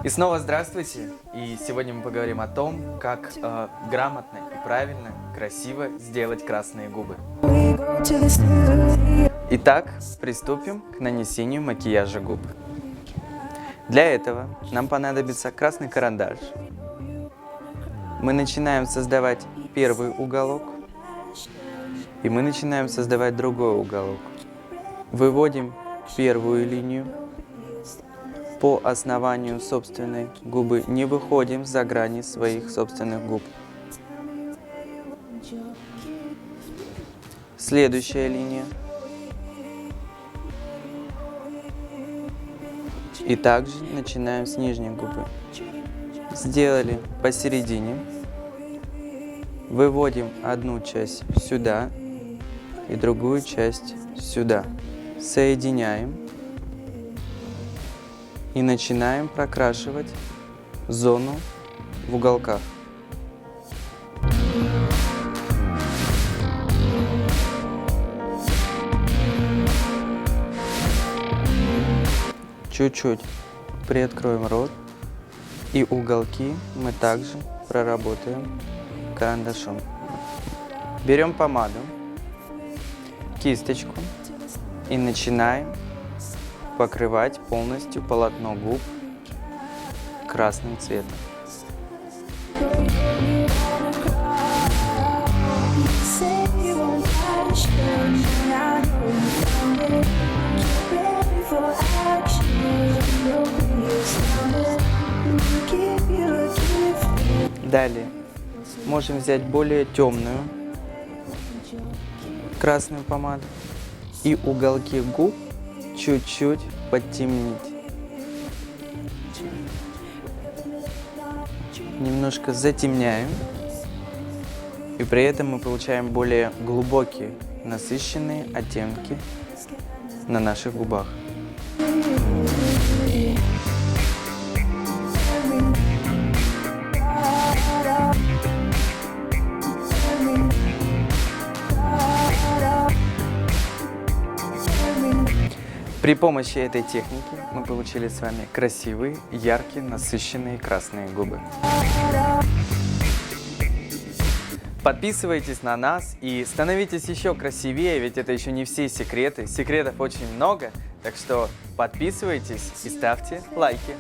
И снова здравствуйте! И сегодня мы поговорим о том, как грамотно и правильно, красиво сделать красные губы. Итак, приступим к нанесению макияжа губ. Для этого нам понадобится красный карандаш. Мы начинаем создавать первый уголок, и мы начинаем создавать другой уголок. Выводим первую линию. По основанию собственной губы не выходим за грани своих собственных губ. Следующая линия. И также начинаем с нижней губы. Сделали посередине. Выводим одну часть сюда и другую часть сюда. Соединяем. И начинаем прокрашивать зону в уголках. Чуть-чуть приоткроем рот, и уголки мы также проработаем карандашом. Берем помаду, кисточку и начинаем покрывать полностью полотно губ красным цветом. Далее можем взять более темную красную помаду и уголки губ чуть-чуть подтемнить. Немножко затемняем. И при этом мы получаем более глубокие, насыщенные оттенки на наших губах. При помощи этой техники мы получили с вами красивые, яркие, насыщенные красные губы. Подписывайтесь на нас и становитесь еще красивее, ведь это еще не все секреты. Секретов очень много, так что подписывайтесь и ставьте лайки.